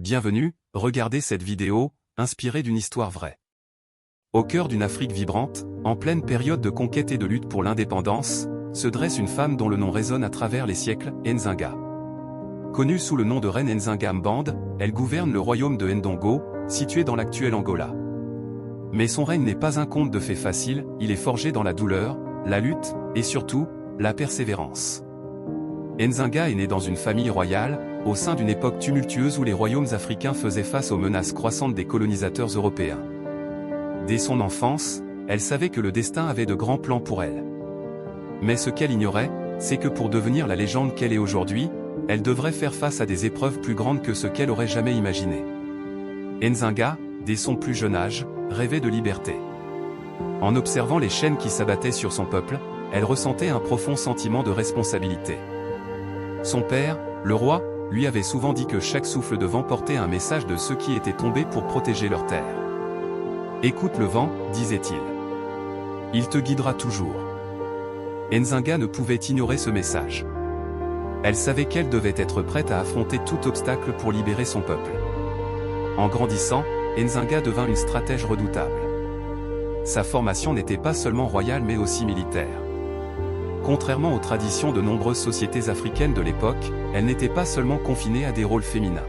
Bienvenue, regardez cette vidéo, inspirée d'une histoire vraie. Au cœur d'une Afrique vibrante, en pleine période de conquête et de lutte pour l'indépendance, se dresse une femme dont le nom résonne à travers les siècles, Nzinga. Connue sous le nom de reine Nzinga Mbande, elle gouverne le royaume de Ndongo, situé dans l'actuel Angola. Mais son règne n'est pas un conte de fées faciles, il est forgé dans la douleur, la lutte, et surtout, la persévérance. Nzinga est née dans une famille royale, au sein d'une époque tumultueuse où les royaumes africains faisaient face aux menaces croissantes des colonisateurs européens. Dès son enfance, elle savait que le destin avait de grands plans pour elle. Mais ce qu'elle ignorait, c'est que pour devenir la légende qu'elle est aujourd'hui, elle devrait faire face à des épreuves plus grandes que ce qu'elle aurait jamais imaginé. Nzinga, dès son plus jeune âge, rêvait de liberté. En observant les chaînes qui s'abattaient sur son peuple, elle ressentait un profond sentiment de responsabilité. Son père, le roi, lui avait souvent dit que chaque souffle de vent portait un message de ceux qui étaient tombés pour protéger leur terre. « Écoute le vent, disait-il. Il te guidera toujours. » Nzinga ne pouvait ignorer ce message. Elle savait qu'elle devait être prête à affronter tout obstacle pour libérer son peuple. En grandissant, Nzinga devint une stratège redoutable. Sa formation n'était pas seulement royale mais aussi militaire. Contrairement aux traditions de nombreuses sociétés africaines de l'époque, elle n'était pas seulement confinée à des rôles féminins.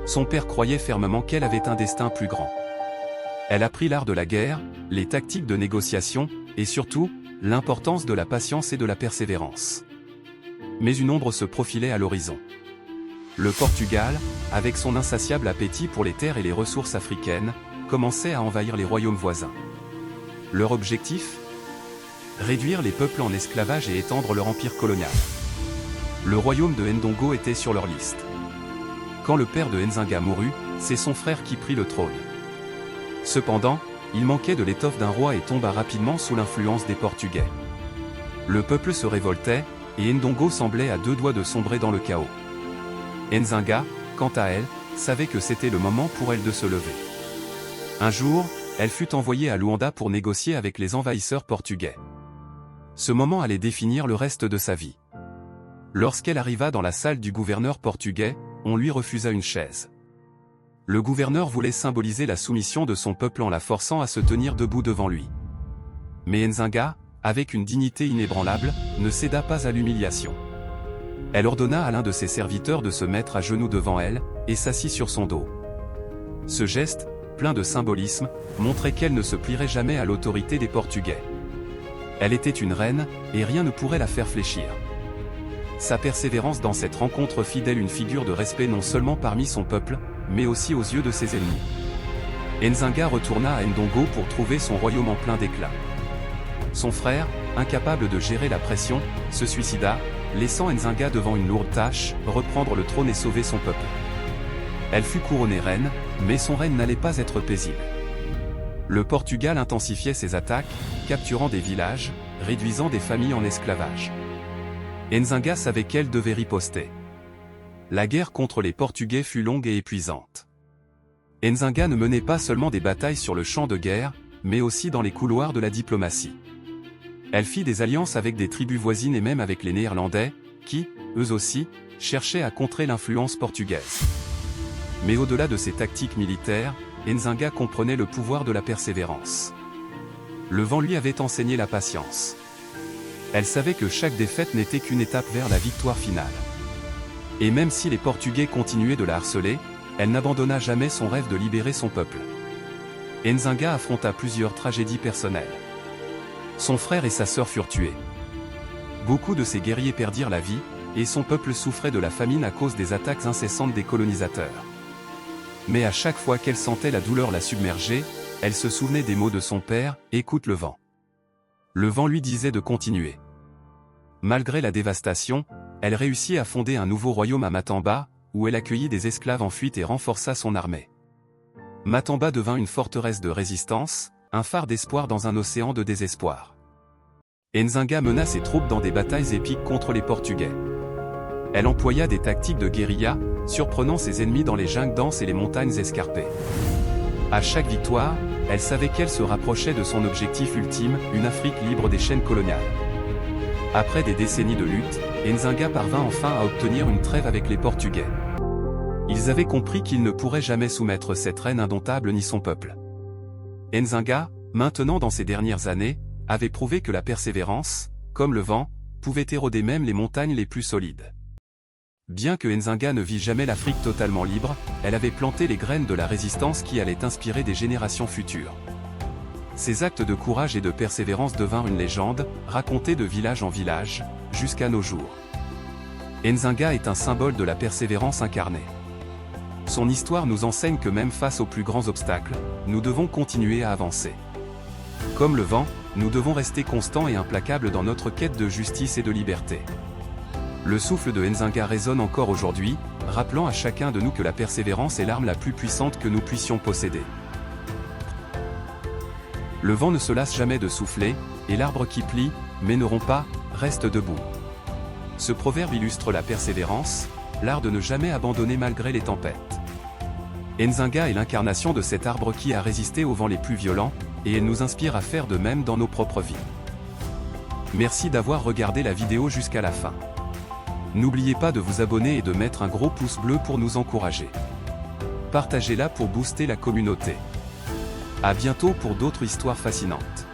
Son père croyait fermement qu'elle avait un destin plus grand. Elle apprit l'art de la guerre, les tactiques de négociation, et surtout, l'importance de la patience et de la persévérance. Mais une ombre se profilait à l'horizon. Le Portugal, avec son insatiable appétit pour les terres et les ressources africaines, commençait à envahir les royaumes voisins. Leur objectif ? Réduire les peuples en esclavage et étendre leur empire colonial. Le royaume de Ndongo était sur leur liste. Quand le père de Nzinga mourut, c'est son frère qui prit le trône. Cependant, il manquait de l'étoffe d'un roi et tomba rapidement sous l'influence des Portugais. Le peuple se révoltait, et Ndongo semblait à deux doigts de sombrer dans le chaos. Nzinga, quant à elle, savait que c'était le moment pour elle de se lever. Un jour, elle fut envoyée à Luanda pour négocier avec les envahisseurs portugais. Ce moment allait définir le reste de sa vie. Lorsqu'elle arriva dans la salle du gouverneur portugais, on lui refusa une chaise. Le gouverneur voulait symboliser la soumission de son peuple en la forçant à se tenir debout devant lui. Mais Nzinga, avec une dignité inébranlable, ne céda pas à l'humiliation. Elle ordonna à l'un de ses serviteurs de se mettre à genoux devant elle, et s'assit sur son dos. Ce geste, plein de symbolisme, montrait qu'elle ne se plierait jamais à l'autorité des Portugais. Elle était une reine, et rien ne pourrait la faire fléchir. Sa persévérance dans cette rencontre fit d'elle une figure de respect non seulement parmi son peuple, mais aussi aux yeux de ses ennemis. Nzinga retourna à Ndongo pour trouver son royaume en plein déclin. Son frère, incapable de gérer la pression, se suicida, laissant Nzinga devant une lourde tâche, reprendre le trône et sauver son peuple. Elle fut couronnée reine, mais son règne n'allait pas être paisible. Le Portugal intensifiait ses attaques, capturant des villages, réduisant des familles en esclavage. Nzinga savait qu'elle devait riposter. La guerre contre les Portugais fut longue et épuisante. Nzinga ne menait pas seulement des batailles sur le champ de guerre, mais aussi dans les couloirs de la diplomatie. Elle fit des alliances avec des tribus voisines et même avec les Néerlandais, qui, eux aussi, cherchaient à contrer l'influence portugaise. Mais au-delà de ces tactiques militaires, Nzinga comprenait le pouvoir de la persévérance. Le vent lui avait enseigné la patience. Elle savait que chaque défaite n'était qu'une étape vers la victoire finale. Et même si les Portugais continuaient de la harceler, elle n'abandonna jamais son rêve de libérer son peuple. Nzinga affronta plusieurs tragédies personnelles. Son frère et sa sœur furent tués. Beaucoup de ses guerriers perdirent la vie, et son peuple souffrait de la famine à cause des attaques incessantes des colonisateurs. Mais à chaque fois qu'elle sentait la douleur la submerger, elle se souvenait des mots de son père, « Écoute le vent ». Le vent lui disait de continuer. Malgré la dévastation, elle réussit à fonder un nouveau royaume à Matamba, où elle accueillit des esclaves en fuite et renforça son armée. Matamba devint une forteresse de résistance, un phare d'espoir dans un océan de désespoir. Nzinga mena ses troupes dans des batailles épiques contre les Portugais. Elle employa des tactiques de guérilla, surprenant ses ennemis dans les jungles denses et les montagnes escarpées. À chaque victoire, elle savait qu'elle se rapprochait de son objectif ultime, une Afrique libre des chaînes coloniales. Après des décennies de lutte, Nzinga parvint enfin à obtenir une trêve avec les Portugais. Ils avaient compris qu'ils ne pourraient jamais soumettre cette reine indomptable ni son peuple. Nzinga, maintenant dans ses dernières années, avait prouvé que la persévérance, comme le vent, pouvait éroder même les montagnes les plus solides. Bien que Nzinga ne vit jamais l'Afrique totalement libre, elle avait planté les graines de la résistance qui allait inspirer des générations futures. Ses actes de courage et de persévérance devinrent une légende, racontée de village en village, jusqu'à nos jours. Nzinga est un symbole de la persévérance incarnée. Son histoire nous enseigne que même face aux plus grands obstacles, nous devons continuer à avancer. Comme le vent, nous devons rester constants et implacables dans notre quête de justice et de liberté. Le souffle de Nzinga résonne encore aujourd'hui, rappelant à chacun de nous que la persévérance est l'arme la plus puissante que nous puissions posséder. Le vent ne se lasse jamais de souffler, et l'arbre qui plie, mais ne rompt pas, reste debout. Ce proverbe illustre la persévérance, l'art de ne jamais abandonner malgré les tempêtes. Nzinga est l'incarnation de cet arbre qui a résisté aux vents les plus violents, et elle nous inspire à faire de même dans nos propres vies. Merci d'avoir regardé la vidéo jusqu'à la fin. N'oubliez pas de vous abonner et de mettre un gros pouce bleu pour nous encourager. Partagez-la pour booster la communauté. À bientôt pour d'autres histoires fascinantes.